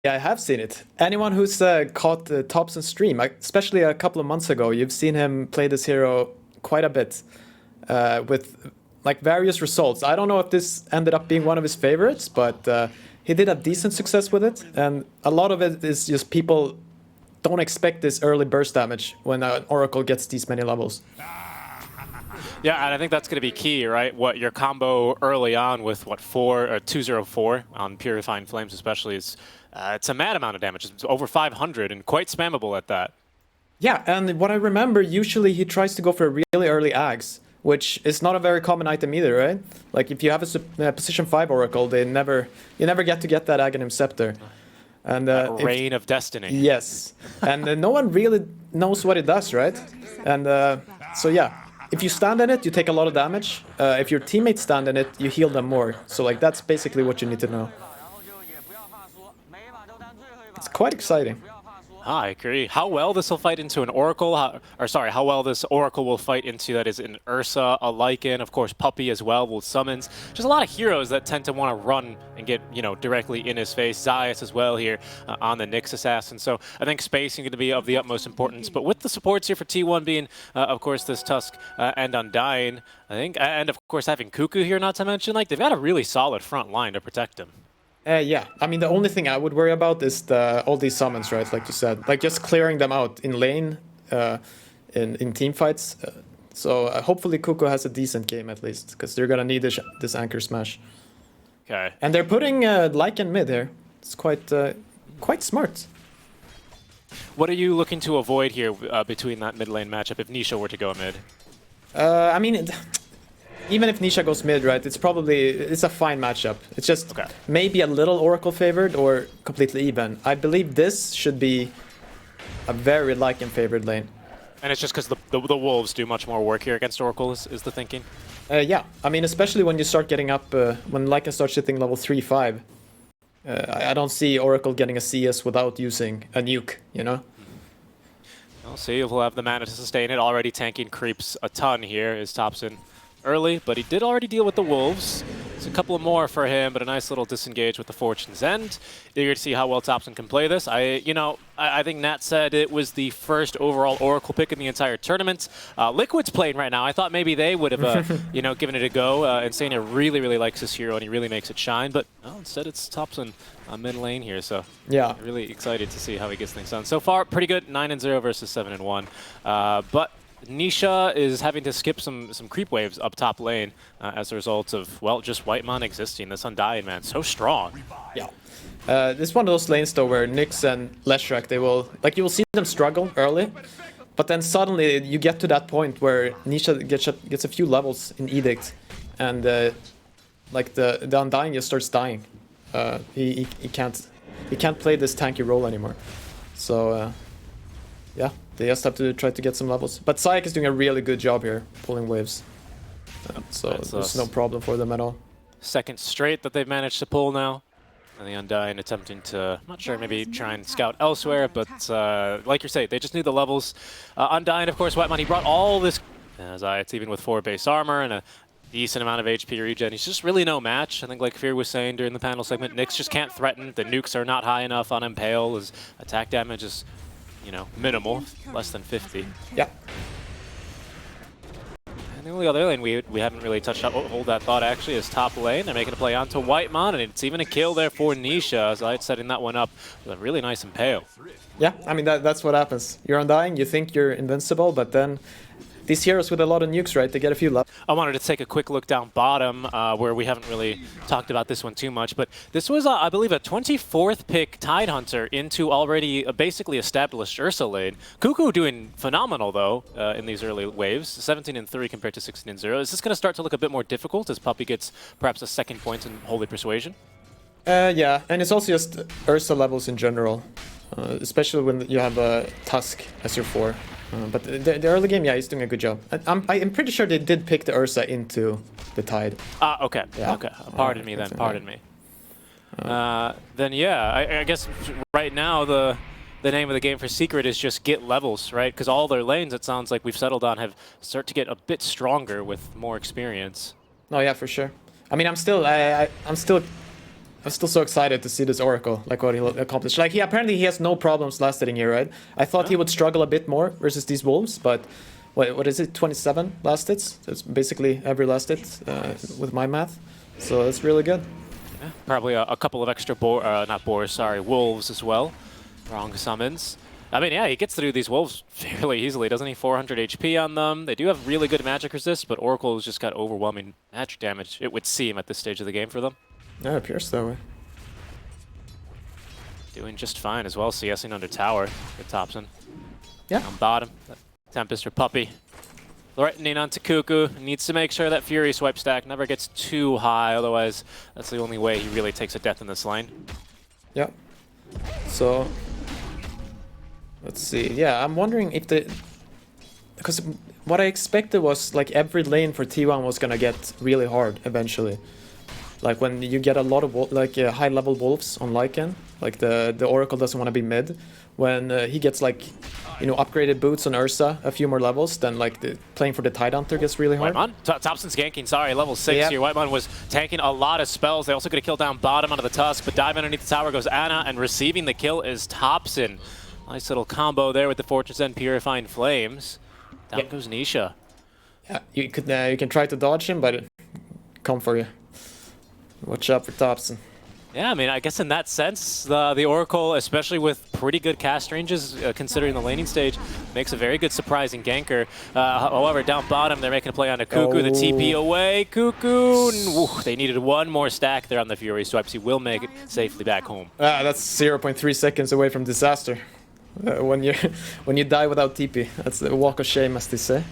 I have seen it. Anyone who's caught tops in stream, especially a couple of months ago, you've seen him play this hero quite a bit with like various results. I don't know if this ended up being one of his favorites, but he did have decent success with it. And a lot of it is just people don't expect this early burst damage when an Oracle gets these many levels. Yeah, and I think that's going to be key, right? What your combo early on with what 204 on Purifying Flames, especially, is it's a mad amount of damage. It's over 500 and quite spammable at that. Yeah, and what I remember, usually he tries to go for a really early Ags, which is not a very common item either, right? Like if you have a position 5 Oracle, you never get to get that Aghanim Scepter. And Reign of Destiny. Yes, and no one really knows what it does, right? And so yeah. If you stand in it, you take a lot of damage. If your teammates stand in it, you heal them more. So like that's basically what you need to know. It's quite exciting. I agree. How well this will fight into an Oracle, how well this Oracle will fight into, that is, an Ursa, a Lycan, of course, Puppey as well with summons. Just a lot of heroes that tend to want to run and get, directly in his face. Zayas as well here on the Nyx Assassin. So I think spacing is going to be of the utmost importance. But with the supports here for T1 being, of course, this Tusk and Undying, I think, and of course having Cuckoo here, not to mention, like, they've got a really solid front line to protect him. Yeah, I mean, the only thing I would worry about is all these summons, right? Like you said, like just clearing them out in lane, in team fights. So hopefully Cuckoo has a decent game at least, because they're gonna need this Anchor Smash. Okay. And they're putting Lycan mid here. It's quite smart. What are you looking to avoid here between that mid lane matchup if Nisha were to go mid? I mean, even if Nisha goes mid, right, it's a fine matchup. It's just maybe a little Oracle favored or completely even. I believe this should be a very Lycan favored lane. And it's just because the Wolves do much more work here against Oracle is the thinking? Yeah, I mean, especially when you start getting up, when Lycan starts hitting level 3-5. I don't see Oracle getting a CS without using a nuke, We'll see if we'll have the mana to sustain it. Already tanking creeps a ton here is Thompson. Early, but he did already deal with the Wolves. It's a couple more for him, but a nice little disengage with the Fortune's End. Eager to see how well Thompson can play this. I think Nat said it was the first overall Oracle pick in the entire tournament. Liquid's playing right now. I thought maybe they would have, given it a go. Insania really, really likes this hero, and he really makes it shine. But instead, it's Thompson mid lane here. So yeah, really excited to see how he gets things done. So far, pretty good. 9-0 versus 7-1. But Nisha is having to skip some creep waves up top lane as a result of, well, just Whitemon existing. This Undying, man, so strong. Yeah. This is one of those lanes, though, where Nyx and Leshrac, you will see them struggle early, but then suddenly you get to that point where Nisha gets a few levels in Edict, and the Undying just starts dying. He can't play this tanky role anymore. So, yeah. They just have to try to get some levels. But Syke is doing a really good job here, pulling waves. So there's no problem for them at all. Second straight that they've managed to pull now. And the Undying attempting to, I'm not sure, maybe try and scout elsewhere. But like you say, they just need the levels. Undying, of course, Whitemon, he brought all this. It's even with 4 base armor and a decent amount of HP regen. He's just really no match. I think like Fear was saying during the panel segment, Nyx just can't threaten. The nukes are not high enough on Impale. His attack damage is minimal, less than 50. Yeah. And the only other lane we haven't really touched on, hold that thought actually, is top lane. They're making a play onto Whitemon, and it's even a kill there for Nisha, as I'm setting that one up with a really nice Impale. Yeah, I mean, that's what happens. You're Undying, you think you're invincible, but then these heroes with a lot of nukes, right, they get a few levels. I wanted to take a quick look down bottom, where we haven't really talked about this one too much, but this was, I believe, a 24th pick Tidehunter into already a basically established Ursa lane. Cuckoo doing phenomenal, though, in these early waves, 17-3 compared to 16-0. Is this going to start to look a bit more difficult as Puppey gets perhaps a second point in Holy Persuasion? Yeah, and it's also just Ursa levels in general, especially when you have a Tusk as your 4. But the early game, yeah, he's doing a good job. I'm pretty sure they did pick the Ursa into the Tide. Okay. Yeah. Okay. Pardon me then. Pardon me. Then yeah, I guess right now the name of the game for Secret is just get levels, right? Because all their lanes, it sounds like we've settled on, have start to get a bit stronger with more experience. Oh yeah, for sure. I mean, I'm still I'm still so excited to see this Oracle, like what he'll accomplish. Like apparently he has no problems last hitting here, right? I thought he would struggle a bit more versus these wolves, but what is it? 27 last hits. That's basically every last hit with my math. So that's really good. Yeah, probably a couple of extra wolves as well. Wrong summons. I mean, yeah, he gets through these wolves fairly easily, doesn't he? 400 HP on them. They do have really good magic resist, but Oracle's just got overwhelming magic damage, it would seem, at this stage of the game for them. Yeah, it appears that way. Doing just fine as well, CSing under tower. Good Topson. Yeah. On bottom, Tempest or Puppy. Threatening onto Cuckoo. Needs to make sure that Fury swipe stack never gets too high, otherwise that's the only way he really takes a death in this lane. Yeah. So let's see. Yeah, I'm wondering if because what I expected was like every lane for T1 was gonna get really hard eventually. Like when you get a lot of high level wolves on Lycan, like the Oracle doesn't want to be mid. When he gets like, you know, upgraded boots on Ursa a few more levels, then like playing for the Tidehunter gets really hard. Whitemon? Topson's ganking, sorry, level 6 here. Whitemon was tanking a lot of spells. They also get a kill down bottom onto the Tusk, but dive underneath the tower goes Ana, and receiving the kill is Topson. Nice little combo there with the Fortune's End Purifying Flames. Down goes Nisha. Yeah, you can try to dodge him, but it come for you. Watch out for Topson. Yeah, I mean, I guess in that sense, the Oracle, especially with pretty good cast ranges, considering the laning stage, makes a very good surprising ganker. However, down bottom, they're making a play on a Cuckoo. The TP away, Cuckoo. They needed one more stack there on the Fury Swipes. He will make it safely back home. That's 0.3 seconds away from disaster. When you die without TP, that's the walk of shame, as they say.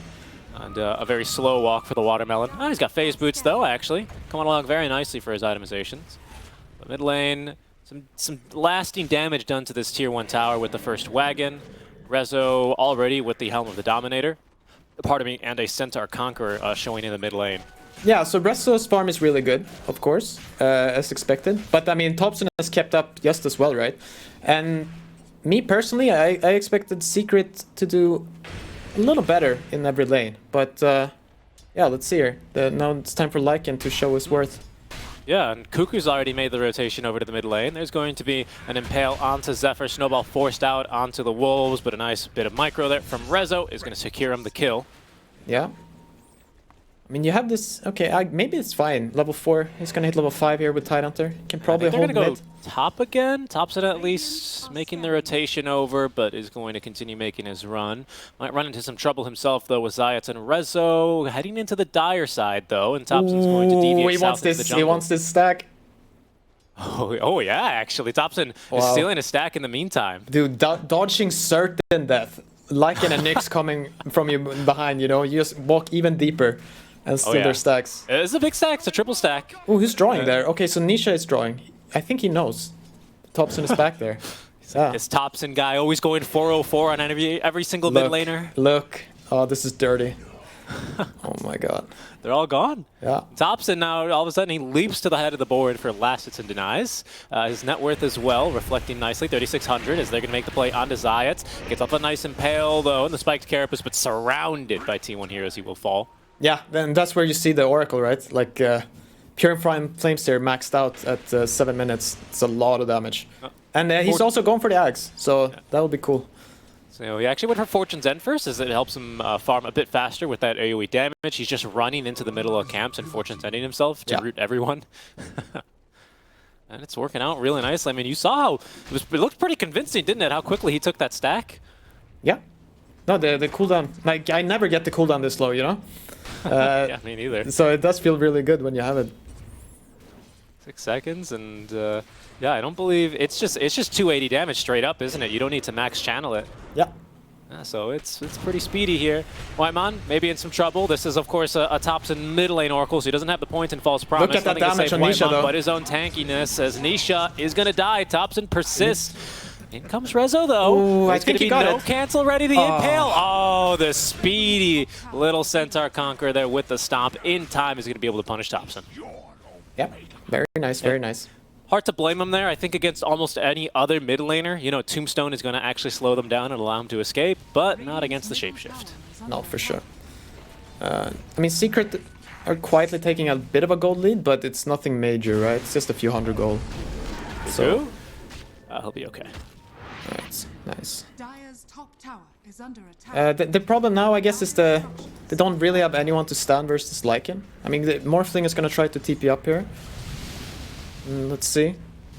And a very slow walk for the Watermelon. Oh, he's got phase boots though, actually. Coming along very nicely for his itemizations. But mid lane, some lasting damage done to this tier 1 tower with the first wagon. Rezo already with the Helm of the Dominator. Pardon me, and a Centaur Conqueror showing in the mid lane. Yeah, so Rezo's farm is really good, of course, as expected. But I mean, Topson has kept up just as well, right? And me personally, I expected Secret to do a little better in every lane, but yeah, let's see here. Now it's time for Lycan to show his worth. Yeah, and Cuckoo's already made the rotation over to the mid lane. There's going to be an Impale onto Zephyr, Snowball forced out onto the Wolves, but a nice bit of micro there from Rezo is going to secure him the kill. Yeah. I mean, you have this... Okay, maybe it's fine. Level 4. He's going to hit level 5 here with Tidehunter. Can probably hold mid. They're going to go top again. Topson at least making the rotation over, but is going to continue making his run. Might run into some trouble himself, though, with Zayat and Rezo. Heading into the dire side, though, and Topson's going to deviate south into the jungle. He wants this stack. Oh yeah, actually. Topson is stealing a stack in the meantime. Dude, dodging certain death. Lycan and Nyx coming from you behind, you know? You just walk even deeper. And steal their stacks. It's a big stack. It's a triple stack. Oh, who's drawing there? Okay, so Nisha is drawing. I think he knows. Topson is back there. This Topson guy always going 404 on every single mid laner. Look. Oh, this is dirty. Oh my god. They're all gone. Yeah. Topson now, all of a sudden, he leaps to the head of the board for last hits and denies. His net worth as well, reflecting nicely, 3,600, as they're going to make the play onto Zayat. Gets off a nice Impale, though, and the spiked Carapace, but surrounded by T1 heroes, he will fall. Yeah, then that's where you see the Oracle, right? Like, Purifying Flames here maxed out at 7 minutes. It's a lot of damage. And he's also going for the Ags, so that would be cool. So he actually went for Fortune's End first, as it helps him farm a bit faster with that AoE damage. He's just running into the middle of camps and Fortune's Ending himself to root everyone. And it's working out really nicely. I mean, you saw how it looked pretty convincing, didn't it? How quickly he took that stack. Yeah. No, the cooldown. Like, I never get the cooldown this low, you know? Yeah, me neither. So it does feel really good when you have it. 6 seconds, and yeah, I don't believe it's just 280 damage straight up, isn't it? You don't need to max channel it. Yeah. So it's pretty speedy here. Whitemon maybe in some trouble. This is of course a Topson mid lane Oracle, so he doesn't have the points in False Promise. Look at that damage on Nisha, though. But his own tankiness, as Nisha is gonna die. Topson persists. In comes Rezo, though. Ooh, I think he got it. Cancel ready, the Impale. Oh, the speedy little Centaur Conqueror there with the stomp in time is going to be able to punish Topson. Yep. Very nice, very nice. Hard to blame him there. I think against almost any other mid laner, you know, Tombstone is going to actually slow them down and allow him to escape, but not against the Shapeshift. No, for sure. I mean, Secret are quietly taking a bit of a gold lead, but it's nothing major, right? It's just a few hundred gold. So he'll be okay. Alright, nice. Dire's top tower is under attack. The problem now, I guess, is they don't really have anyone to stand versus Lycan. I mean, the Morphling is gonna try to TP up here. Let's see.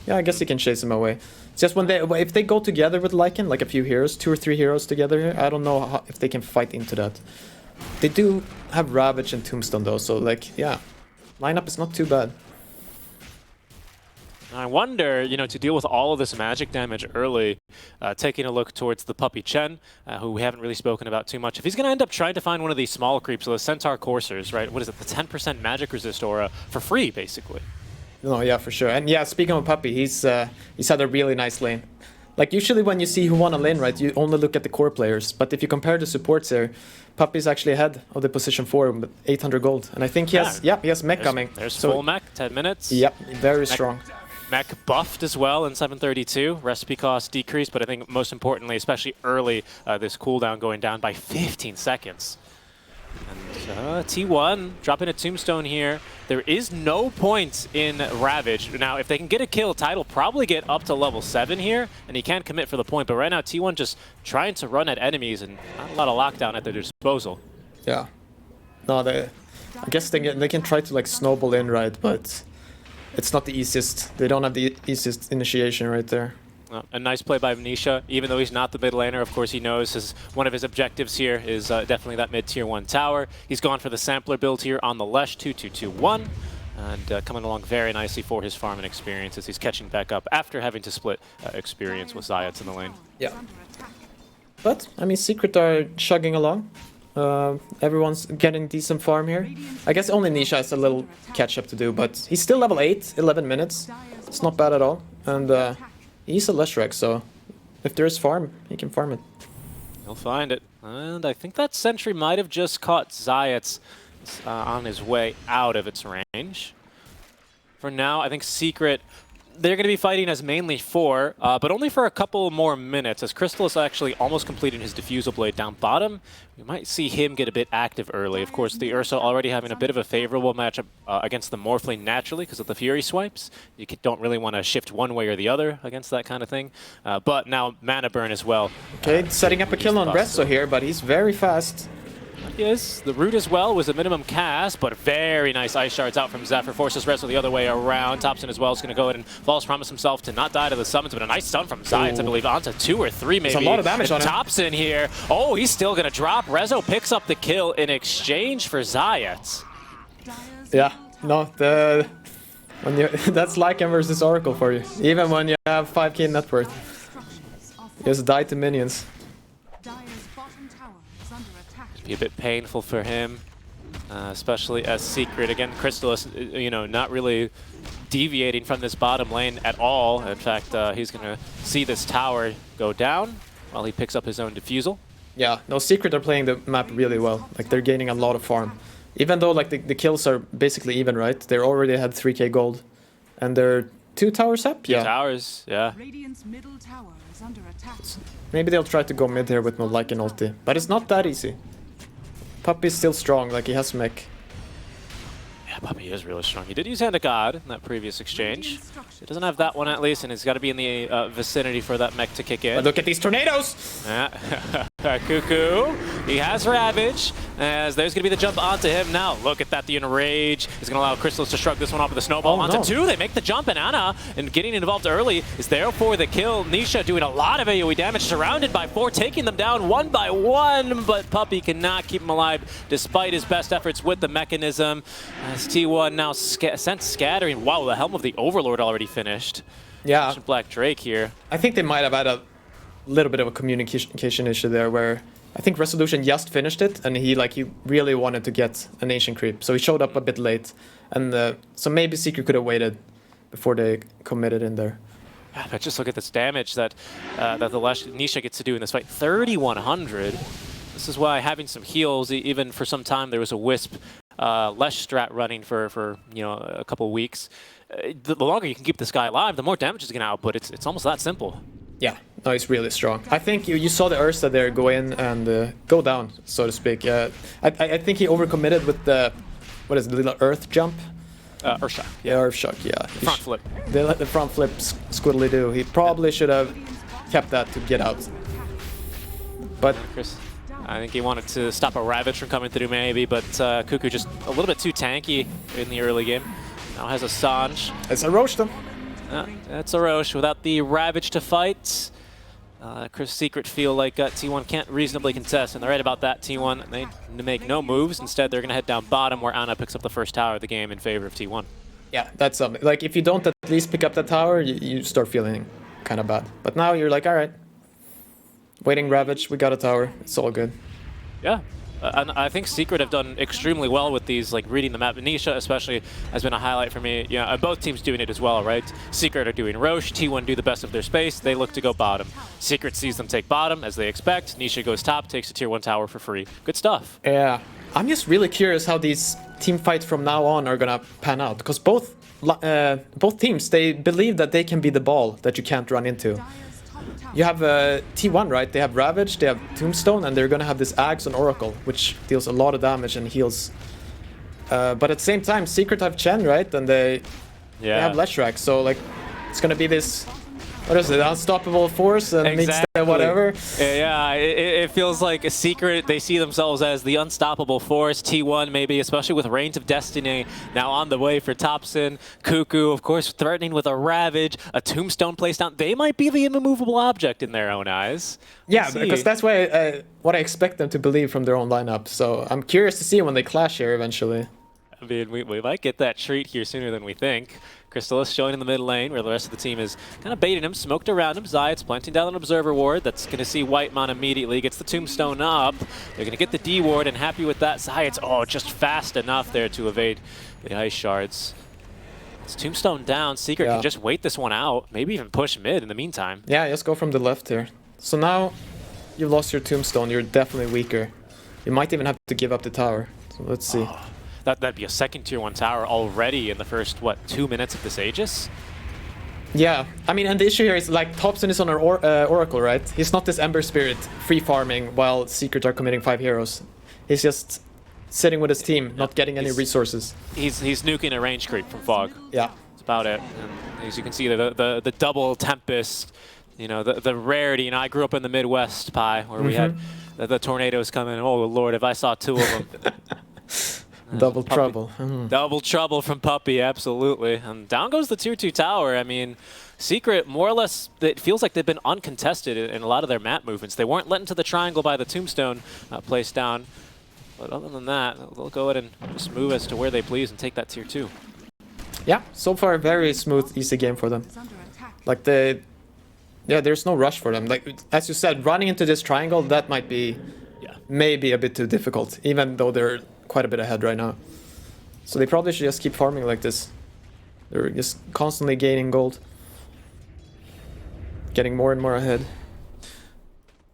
Yeah, I guess he can chase him away. It's just if they go together with Lycan, like a few heroes, 2 or 3 heroes together here, I don't know if they can fight into that. They do have Ravage and Tombstone though, so like, yeah, lineup is not too bad. I wonder, you know, to deal with all of this magic damage early, taking a look towards the Puppy Chen, who we haven't really spoken about too much. If he's going to end up trying to find one of these small creeps, so the Centaur Coursers, right? What is it, the 10% magic resist aura for free, basically? No, yeah, for sure. And yeah, speaking of Puppy, he's had a really nice lane. Like, usually when you see who won a lane, right, you only look at the core players. But if you compare the supports here, Puppy's actually ahead of the position 4 with 800 gold. And I think he has, he has mech coming. There's full mech, 10 minutes. Yep, very strong. Mech buffed as well in 732. Recipe cost decreased, but I think most importantly, especially early, this cooldown going down by 15 seconds. And T1 dropping a tombstone here. There is no point in Ravage. Now, if they can get a kill, Tide will probably get up to level 7 here, and he can commit for the point. But right now, T1 just trying to run at enemies and not a lot of lockdown at their disposal. Yeah. No, I guess they can try to like snowball in, right? But it's not the easiest. They don't have the easiest initiation right there. A nice play by Nisha, even though he's not the mid laner. Of course, he knows one of his objectives here is definitely that mid tier 1 tower. He's gone for the sampler build here on the Lesh 2-2-2-1, and coming along very nicely for his farm and experience as he's catching back up after having to split experience with Zayats in the lane. Yeah. But, I mean, Secret are chugging along. Everyone's getting decent farm here. I guess only Nisha has a little catch up to do, but he's still level 8, 11 minutes. It's not bad at all. And he's a Leshrac, so if there's farm, he can farm it. He'll find it. And I think that sentry might have just caught Zayats on his way out of its range. For now, I think Secret, they're going to be fighting as mainly 4, but only for a couple more minutes, as Crystal is actually almost completing his Diffusal Blade down bottom. We might see him get a bit active early. Of course, the Ursa already having a bit of a favorable matchup against the Morphling naturally because of the Fury swipes. You don't really want to shift one way or the other against that kind of thing. But now Mana Burn as well. Okay, setting up a kill on Resto here, but he's very fast. Yes, the root as well was a minimum cast, but very nice Ice Shards out from Zephyr. Forces Resto the other way around. Thompson as well is going to go ahead and false promise himself to not die to the summons, but a nice stun from Zayats, I believe, onto 2 or 3 maybe. It's a lot of damage on him. Thompson here. Oh, he's still going to drop. Rezo picks up the kill in exchange for Zayats. Yeah, no, that's Lycan versus Oracle for you. Even when you have 5k net worth. You just die to minions. Be a bit painful for him, especially as Secret. Again, Crystal is, you know, not really deviating from this bottom lane at all. In fact, he's going to see this tower go down while he picks up his own Diffusal. Yeah, no, Secret are playing the map really well. Like, they're gaining a lot of farm. Even though, like, the kills are basically even, right? They already had 3k gold. And they're 2 towers up? Two towers, yeah. Radiant's middle tower is under attack. Maybe they'll try to go mid here with no Lycan ulti. But it's not that easy. Puppy's still strong, like he has mech. Yeah, Puppy is really strong. He did use Hand of God in that previous exchange. He doesn't have that one at least, and he's got to be in the vicinity for that mech to kick in. But look at these tornadoes! Yeah. Cuckoo. He has Ravage, as there's going to be the jump onto him now. Look at that, the Enrage is going to allow Crystals to shrug this one off with a snowball onto 2. They make the jump, and Ana, and getting involved early, is there for the kill. Nisha doing a lot of AoE damage, surrounded by 4, taking them down 1 by 1, but Puppy cannot keep him alive despite his best efforts with the mechanism. As T1 now sent scattering. Wow, the Helm of the Overlord already finished. Yeah. Black Drake here. I think they might have had a little bit of a communication issue there where I think Resolution just finished it and he really wanted to get an Ancient Creep, so he showed up a bit late, and so maybe Secret could have waited before they committed in there. Yeah, but just look at this damage that the Nisha gets to do in this fight. 3,100. This is why having some heals, even for some time there was a Wisp Lesh strat running for you know, a couple weeks. The longer you can keep this guy alive, the more damage is going to output. It's almost that simple. Yeah, no, he's really strong. I think you saw the Ursa there go in and go down, so to speak. I think he overcommitted with the what is it, the little earth jump? Earthshock. Yeah, Earthshock, yeah. Front flip. They let the front flip squiddly do. He probably should have kept that to get out. But Chris, I think he wanted to stop a Ravage from coming through maybe, but Cuckoo just a little bit too tanky in the early game. Now has a Sanj. it's a roach them. That's a Roche without the Ravage to fight. Chris Secret feel like T1 can't reasonably contest, and they're right about that. T1, they make no moves. Instead, they're going to head down bottom where Ana picks up the first tower of the game in favor of T1. Yeah, that's something. Like, if you don't at least pick up that tower, you start feeling kind of bad. But now you're like, all right. Waiting Ravage, we got a tower. It's all good. Yeah. And I think Secret have done extremely well with these, like reading the map. Nisha especially has been a highlight for me. Yeah, both teams doing it as well, right? Secret are doing Roche, T1 do the best of their space, they look to go bottom. Secret sees them take bottom as they expect, Nisha goes top, takes a tier 1 tower for free. Good stuff. Yeah, I'm just really curious how these team fights from now on are gonna pan out, because both teams, they believe that they can be the ball that you can't run into. You have T1, right? They have Ravage, they have Tombstone, and they're gonna have this Axe and Oracle, which deals a lot of damage and heals. But at the same time, Secret have Chen, right? And they have Leshrac, so like it's gonna be this, what is it, unstoppable force and meets the whatever. Yeah, it feels like a Secret. They see themselves as the unstoppable force. T1 maybe, especially with Reigns of Destiny now on the way for Topson. Cuckoo, of course, threatening with a Ravage, a Tombstone placed down. They might be the immovable object in their own eyes. Yeah, because that's what I expect them to believe from their own lineup. So I'm curious to see when they clash here eventually. I mean, we might get that treat here sooner than we think. Crystallis showing in the mid lane where the rest of the team is kind of baiting him, smoked around him. Zayat's planting down an Observer Ward. That's going to see Whitemon immediately. Gets the Tombstone up. They're going to get the D Ward, and happy with that. Zayat's, just fast enough there to evade the Ice Shards. It's Tombstone down. Secret can just wait this one out. Maybe even push mid in the meantime. Yeah, just go from the left here. So now you've lost your Tombstone. You're definitely weaker. You might even have to give up the tower. So let's see. That'd be a second tier 1 tower already in the first, 2 minutes of this Aegis? Yeah, I mean, and the issue here is like Topson is on an Oracle, right? He's not this Ember Spirit free farming while Secret are committing 5 heroes. He's just sitting with his team, not getting any resources. He's nuking a range creep from Fog. Yeah. That's about it. And as you can see, the double Tempest, you know, the rarity. You know, I grew up in the Midwest, Pi, where we had the tornadoes coming. Oh, Lord, if I saw 2 of them. Double trouble. Double trouble from Puppey, absolutely. And down goes the tier 2 tower. I mean, Secret, more or less, it feels like they've been uncontested in a lot of their map movements. They weren't let into the triangle by the Tombstone placed down. But other than that, they'll go ahead and just move as to where they please and take that tier 2. Yeah, so far a very smooth, easy game for them. Like there's no rush for them. Like, as you said, running into this triangle, that might be maybe a bit too difficult, even though they're quite a bit ahead right now. So they probably should just keep farming like this. They're just constantly gaining gold. Getting more and more ahead.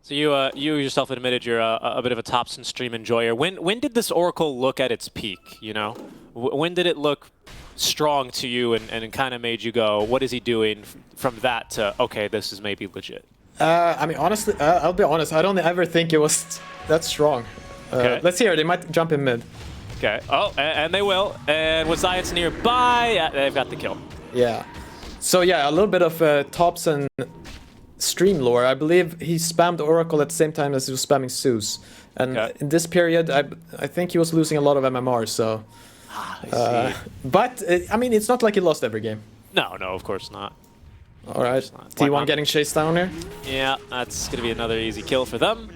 So you yourself admitted you're a bit of a Topson stream enjoyer. When did this Oracle look at its peak, you know? When did it look strong to you and kind of made you go, what is he doing from that to, okay, this is maybe legit? I mean, honestly, I'll be honest, I don't ever think it was that strong. Let's hear, they might jump in mid. Okay, and they will. And with Zayat's nearby, they've got the kill. Yeah. So yeah, a little bit of Topson stream lore. I believe he spammed Oracle at the same time as he was spamming Zeus. And in this period, I think he was losing a lot of MMR, so... but, I mean, it's not like he lost every game. No, of course not. Alright, T1 getting chased down here. Yeah, that's going to be another easy kill for them.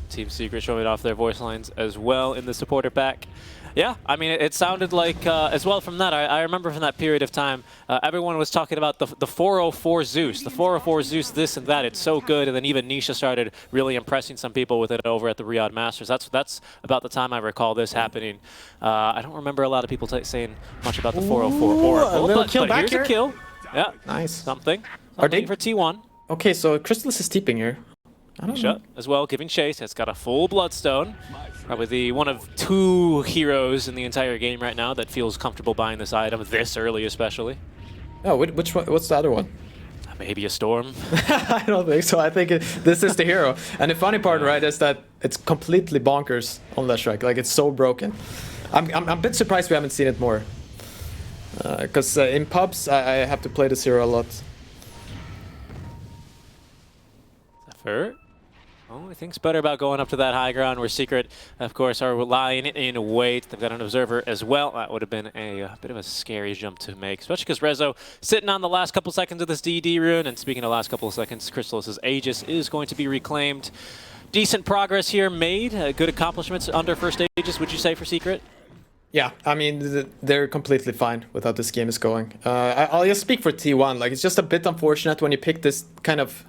Team Secret showing off their voice lines as well in the supporter pack. Yeah, I mean, it sounded like, as well from that, I remember from that period of time, everyone was talking about the 404 Zeus, the 404 Zeus this and that, it's so good, and then even Nisha started really impressing some people with it over at the Riyadh Masters. That's about the time I recall this happening. I don't remember a lot of people saying much about the 404 Oracle, a little kill back here's here. a kill. Yeah, nice. Something Are they for T1. Okay, so Crystallis is teeping here. Nisha as well, giving chase. It's got a full Bloodstone. Probably one of 2 heroes in the entire game right now that feels comfortable buying this item this early, especially. Oh, which one? What's the other one? I Maybe a storm. I don't think so. I think this is the hero. And the funny part, right, is that it's completely bonkers on Leshrac. Like, it's so broken. I'm a bit surprised we haven't seen it more. Because in pubs, I have to play this hero a lot. Zephyr. Oh, he thinks better about going up to that high ground where Secret, of course, are lying in wait. They've got an observer as well. That would have been a bit of a scary jump to make, especially because Rezo sitting on the last couple seconds of this DD rune. And speaking of last couple of seconds, Crystallis' Aegis is going to be reclaimed. Decent progress here made. Good accomplishments under first Aegis, would you say, for Secret? Yeah, I mean, they're completely fine with how this game is going. I'll just speak for T1. Like, it's just a bit unfortunate when you pick this kind of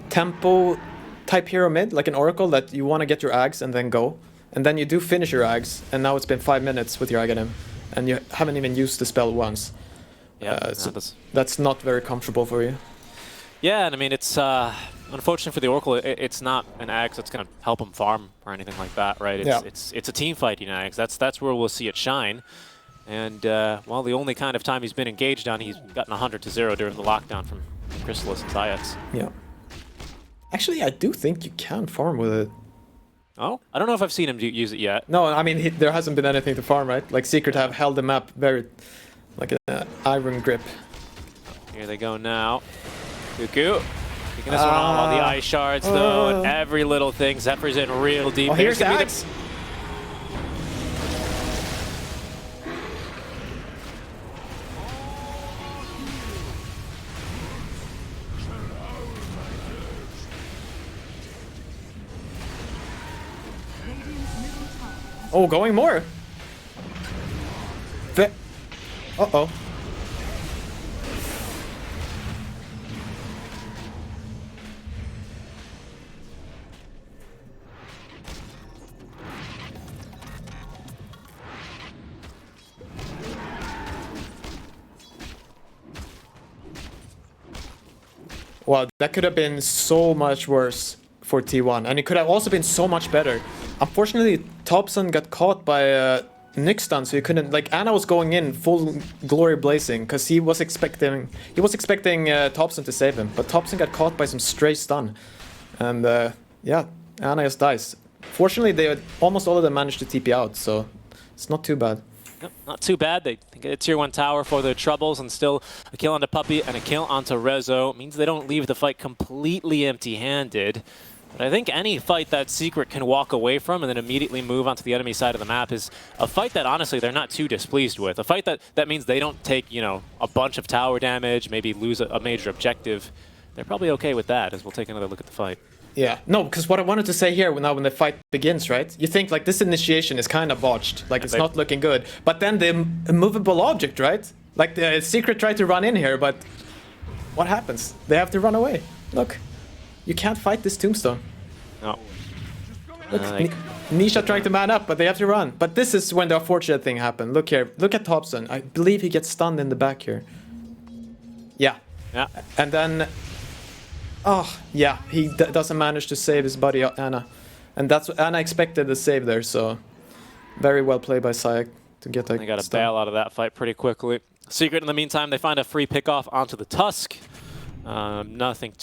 tempo type hero mid, like an Oracle, that you want to get your Ags and then go. And then you do finish your Ags, and now it's been 5 minutes with your Aghanim, and you haven't even used the spell once. Yeah, so that's not very comfortable for you. Yeah, and I mean, it's unfortunate for the Oracle. It's not an Ags that's going to help him farm or anything like that, right? It's a team fight, you know, Ags. That's where we'll see it shine. And, well, the only kind of time he's been engaged on, he's gotten 100-0 during the lockdown from Crystallis and Zayats. Yeah. Actually, I do think you can farm with it. Oh? I don't know if I've seen him use it yet. No, I mean, there hasn't been anything to farm, right? Like, Secret have held the map very, like an iron grip. Here they go now. Cuckoo. Taking this one on all the ice shards, though, and every little thing. Zephyr's in real deep. Oh, here's the Axe. Oh, going more. Uh-oh. Wow, that could have been so much worse for T1, and it could have also been so much better. Unfortunately, Thompson got caught by Nick stun, so he couldn't. Like, Anna was going in full glory blazing because he was expecting Thompson to save him, but Thompson got caught by some stray stun, and yeah, Anna just dies. Fortunately, almost all of them managed to TP out, so it's not too bad. Yep, not too bad. They get a tier 1 tower for their troubles, and still a kill onto Puppey and a kill onto Rezo. It means they don't leave the fight completely empty-handed. But I think any fight that Secret can walk away from and then immediately move onto the enemy side of the map is a fight that, honestly, they're not too displeased with. A fight that means they don't take, you know, a bunch of tower damage, maybe lose a major objective. They're probably okay with that, as we'll take another look at the fight. Yeah, no, because what I wanted to say here now when the fight begins, right? You think, like, this initiation is kind of botched, like, it's not looking good. But then the immovable object, right? Like, the Secret tried to run in here, but what happens? They have to run away. Look, you can't fight this tombstone. No. Look, Nisha trying to man up, but they have to run. But this is when the unfortunate thing happened. Look here, look at Thompson. I believe he gets stunned in the back here. Yeah. Yeah. And then... oh, yeah, he doesn't manage to save his buddy Anna. And that's what Anna expected the save there, so... very well played by Sayak to get that. They got to bail out of that fight pretty quickly. Secret, in the meantime, they find a free pickoff onto the Tusk. Nothing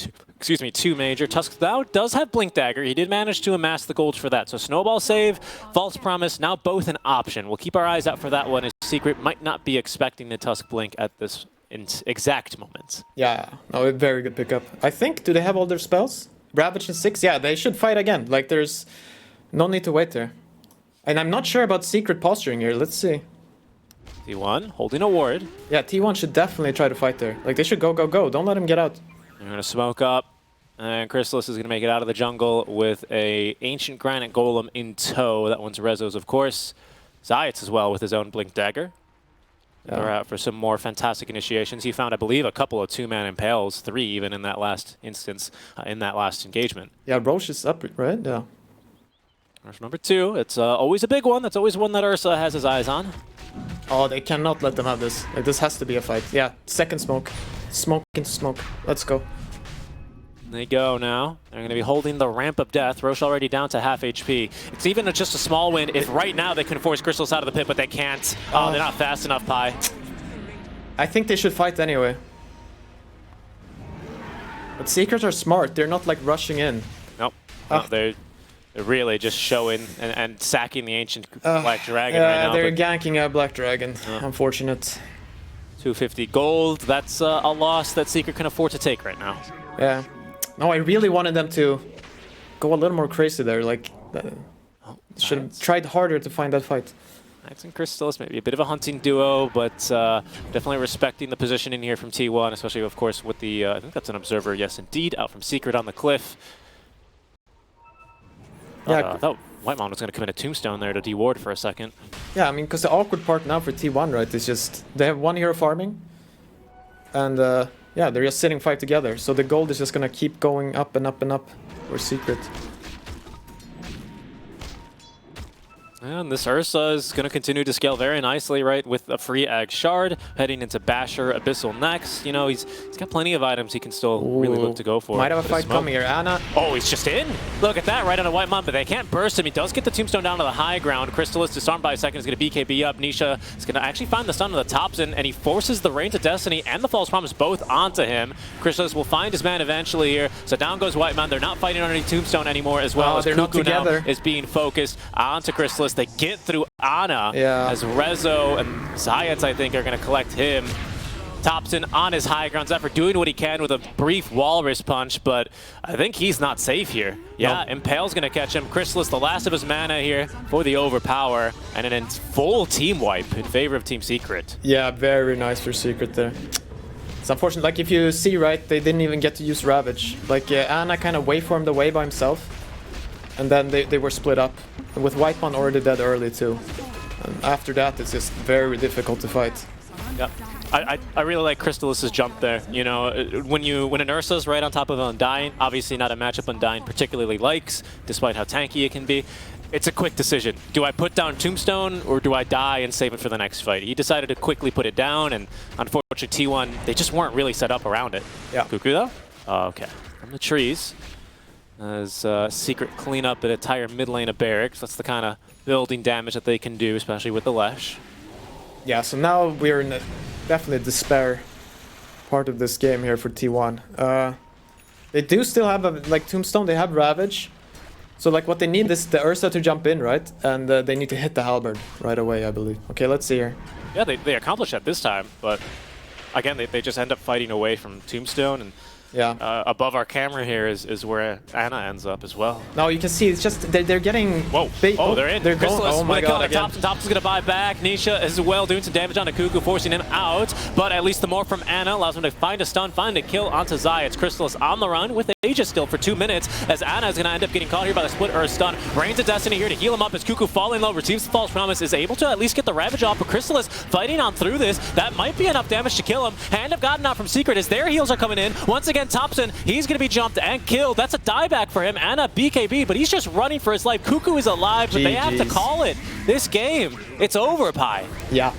too major. Tusk now does have Blink Dagger. He did manage to amass the gold for that. So Snowball save, False Promise, now both an option. We'll keep our eyes out for that one, as Secret might not be expecting the Tusk Blink at this exact moment. Yeah, no, a very good pickup. I think, do they have all their spells? Ravage and 6? Yeah, they should fight again. Like, there's no need to wait there. And I'm not sure about Secret posturing here. Let's see. T1 holding a ward. Yeah, T1 should definitely try to fight there. Like, they should go, go, go. Don't let him get out. They're going to smoke up. And Crystallis is going to make it out of the jungle with a Ancient Granite Golem in tow. That one's Rezo's, of course. Zayats as well with his own Blink Dagger. Yeah. They're out for some more fantastic initiations. He found, I believe, a couple of 2-man impales, 3 even in that last instance, in that last engagement. Yeah, Roche is up, right? Yeah. There's number 2. It's always a big one. That's always one that Ursa has his eyes on. Oh, they cannot let them have this. Like, this has to be a fight. Yeah, second smoke. Smoke into smoke. Let's go. They go now. They're going to be holding the Ramp of Death. Roche already down to half HP. It's even just a small win if right now they can force Crystals out of the pit, but they can't. Oh, they're not fast enough, Pi. I think they should fight anyway. But Secret are smart. They're not like rushing in. Nope. No, they're really just showing and sacking the ancient Black Dragon right now. They're ganking a Black Dragon. Unfortunate. 250 gold. That's a loss that Secret can afford to take right now. Yeah. No, I really wanted them to go a little more crazy there. Like, should have tried harder to find that fight. Knights and Crystals, maybe a bit of a hunting duo, but definitely respecting the positioning here from T1, especially, of course, with the, I think that's an Observer, yes, indeed, out from Secret on the cliff. Yeah. I thought Whitemon was going to commit a tombstone there to deward for a second. Yeah, I mean, because the awkward part now for T1, right, is just they have one hero farming, and yeah, they're just sitting 5 together, so the gold is just going to keep going up and up and up for Secret. And this Ursa is going to continue to scale very nicely, right, with a free Ag Shard, heading into Basher, Abyssal next. You know, he's got plenty of items he can still really look to go for. Might have a fight coming here. Ana. Oh, he's just in. Look at that, right on a Whitemon, but they can't burst him. He does get the tombstone down to the high ground. Crystal is disarmed by a second. He's going to BKB up. Nisha is going to actually find the stun on the tops, and he forces the Reign of Destiny and the False Promise both onto him. Crystallis will find his man eventually here. So down goes Whitemon. They're not fighting underneath tombstone anymore, as well as Cuckoo now is being focused onto Crystallis. They get through Ana, as Rezo and Zayats, I think, are going to collect him. Thompson on his high ground. Zephyr doing what he can with a brief Walrus punch, but I think he's not safe here. Yeah, Impale's going to catch him. Crystallis, the last of his mana here for the overpower, and an full team wipe in favor of Team Secret. Yeah, very nice for Secret there. It's unfortunate, like if you see, right, they didn't even get to use Ravage. Like Ana kind of waveformed away by himself, and then they were split up. With Whitemon already dead early too. And after that, it's just very difficult to fight. Yep. I really like Crystallis' jump there. You know, when an Ursa's right on top of Undying, obviously not a matchup Undying particularly likes, despite how tanky it can be. It's a quick decision. Do I put down Tombstone or do I die and save it for the next fight? He decided to quickly put it down, and unfortunately T1, they just weren't really set up around it. Yeah. Cuckoo though? Oh, okay. From the trees. As Secret clean up an entire mid lane of barracks. That's the kind of building damage that they can do, especially with the Lesh. Yeah, so now we're in a definitely despair part of this game here for T1. They do still have like Tombstone, they have Ravage. So like what they need is the Ursa to jump in, right? And they need to hit the Halberd right away, I believe. Okay, let's see here. Yeah, they accomplish that this time, but again, they just end up fighting away from Tombstone, and yeah. Above our camera here is where Ana ends up as well. No, you can see it's just they're getting. Whoa! Oh, they're in. They're going. Oh my god! Thompson's gonna buy back. Nisha as well doing some damage onto Cuckoo, forcing him out. But at least the more from Ana allows him to find a stun, find a kill onto Zayats. Crystallis on the run with Aegis still for 2 minutes, as Ana is gonna end up getting caught here by the split or a stun. Reigns of Destiny here to heal him up as Cuckoo falling low, receives the False Promise, is able to at least get the Ravage off. But Crystallis fighting on through this. That might be enough damage to kill him. Hand of God now from Secret as their heals are coming in. Once again, Thompson, he's going to be jumped and killed. That's a dieback for him and a BKB, but he's just running for his life. Cuckoo is alive, but they have to call it. This game, it's over, Pi. Yeah.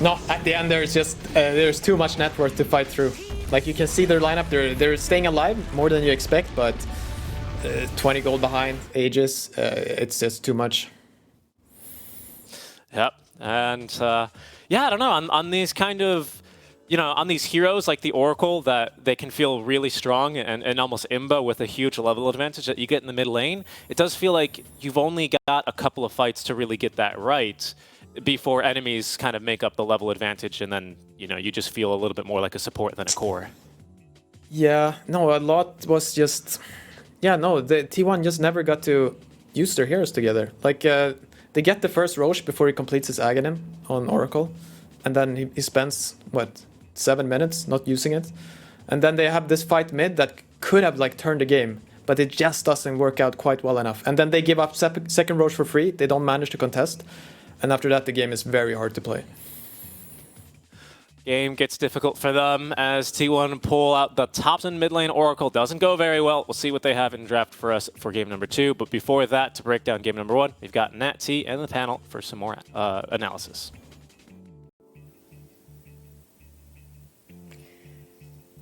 No, at the end there's just there's too much net worth to fight through. Like you can see their lineup, they're staying alive more than you expect, but 20 gold behind, Aegis, it's just too much. Yep, and yeah, I don't know, on these kind of, you know, on these heroes like the Oracle, that they can feel really strong and almost imba with a huge level advantage that you get in the mid lane, it does feel like you've only got a couple of fights to really get that right before enemies kind of make up the level advantage, and then, you know, you just feel a little bit more like a support than a core. Yeah, no, a lot was just... Yeah, no, the T1 just never got to use their heroes together. Like, they get the first Roche before he completes his Aghanim on Oracle, and then he spends, what, 7 minutes not using it, and then they have this fight mid that could have like turned the game, but it just doesn't work out quite well enough, and then they give up second Roche for free. They don't manage to contest, and after that the game is very hard to play. Game gets difficult for them as T1 pull out the Thompson mid lane. Oracle doesn't go very well. We'll see what they have in draft for us for game number 2, but before that, to break down game number 1, we've got Nat T and the panel for some more analysis.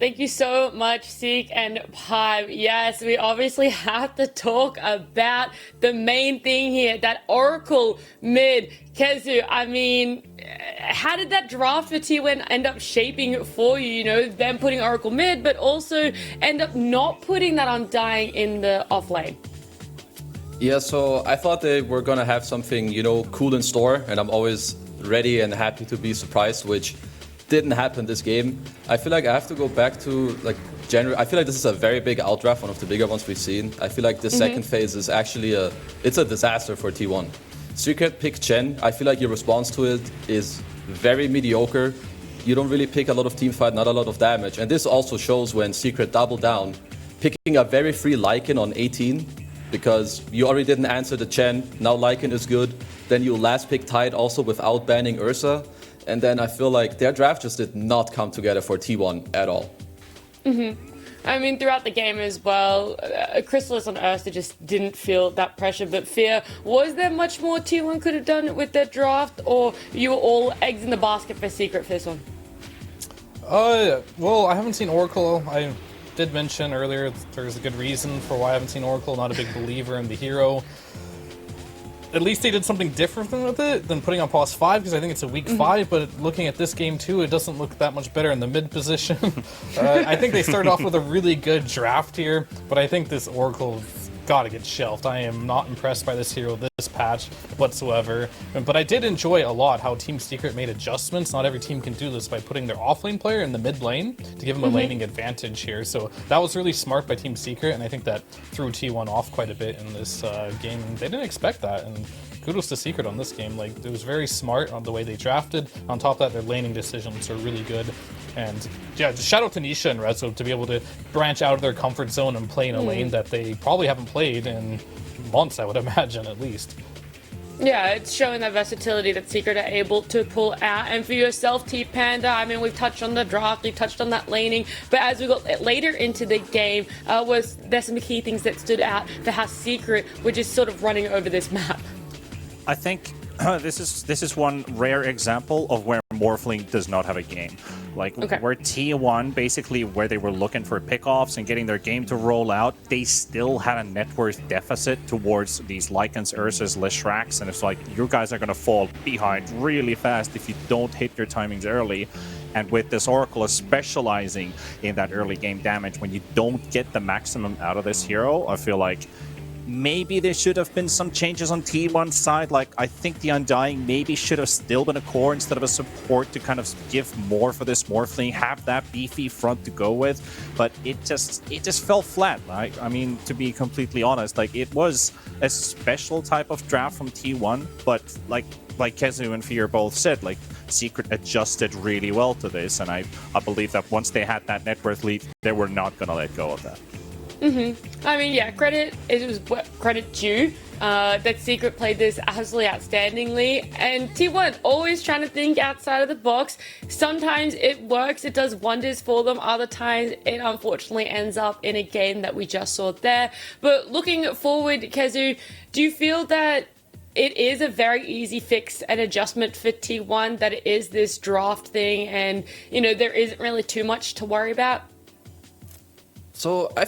Thank you so much, Seek and Pipe. Yes, we obviously have to talk about the main thing here, that Oracle mid. Kezu, I mean, how did that draft for T1 end up shaping for you? You know, them putting Oracle mid, but also end up not putting that Undying in the off lane. Yeah, so I thought they were gonna have something, you know, cool in store, and I'm always ready and happy to be surprised, which didn't happen this game. I feel like I have to go back to like January. I feel like this is a very big outdraft, one of the bigger ones we've seen. I feel like the second phase is actually it's a disaster for T1. Secret pick Chen. I feel like your response to it is very mediocre. You don't really pick a lot of teamfight, not a lot of damage. And this also shows when Secret doubled down, picking a very free Lycan on 18, because you already didn't answer the Chen. Now Lycan is good. Then you last pick Tide also without banning Ursa. And then I feel like their draft just did not come together for T1 at all. I mean, throughout the game as well, Chrysalis on Ursa just didn't feel that pressure. But Fear, was there much more T1 could have done with their draft, or you were all eggs in the basket for Secret for this one? Well, I haven't seen Oracle. I did mention earlier there's a good reason for why I haven't seen Oracle. Not a big believer in the hero. At least they did something different with it than putting on pause 5, because I think it's a weak 5, but looking at this game too, it doesn't look that much better in the mid position. I think they started off with a really good draft here, but I think this Oracle gotta get shelved. I am not impressed by this hero this patch whatsoever, but I did enjoy a lot how Team Secret made adjustments. Not every team can do this by putting their offlane player in the mid lane to give them a laning advantage here, so that was really smart by Team Secret, and I think that threw T1 off quite a bit in this game. They didn't expect that, and kudos to Secret on this game. Like, it was very smart on the way they drafted. On top of that, their laning decisions are really good. And yeah, just shout out to Nisha and Rezo to be able to branch out of their comfort zone and play in a lane that they probably haven't played in months, I would imagine, at least. Yeah, it's showing that versatility that Secret are able to pull out. And for yourself, T-Panda, I mean, we've touched on the draft, we've touched on that laning, but as we got later into the game, there's some key things that stood out for how Secret were just sort of running over this map. I think this is one rare example of where Morphling does not have a game. Like, where T1, basically where they were looking for pickoffs and getting their game to roll out, they still had a net worth deficit towards these Lycans, Ursas, Lishraks, and it's like, you guys are going to fall behind really fast if you don't hit your timings early. And with this Oracle specializing in that early game damage, when you don't get the maximum out of this hero, I feel like maybe there should have been some changes on T1's side. Like, I think the Undying maybe should have still been a core instead of a support to kind of give more for this Morphling, have that beefy front to go with. But it just fell flat, right? I mean, to be completely honest, like, it was a special type of draft from T1, but like Kezu and Fear both said, like, Secret adjusted really well to this, and I believe that once they had that net worth lead, they were not going to let go of that. I mean, yeah, it was credit due. That Secret played this absolutely outstandingly, and T1 always trying to think outside of the box. Sometimes it works, it does wonders for them. Other times it unfortunately ends up in a game that we just saw there. But looking forward, Kezu, do you feel that it is a very easy fix and adjustment for T1, that it is this draft thing and, you know, there isn't really too much to worry about? So I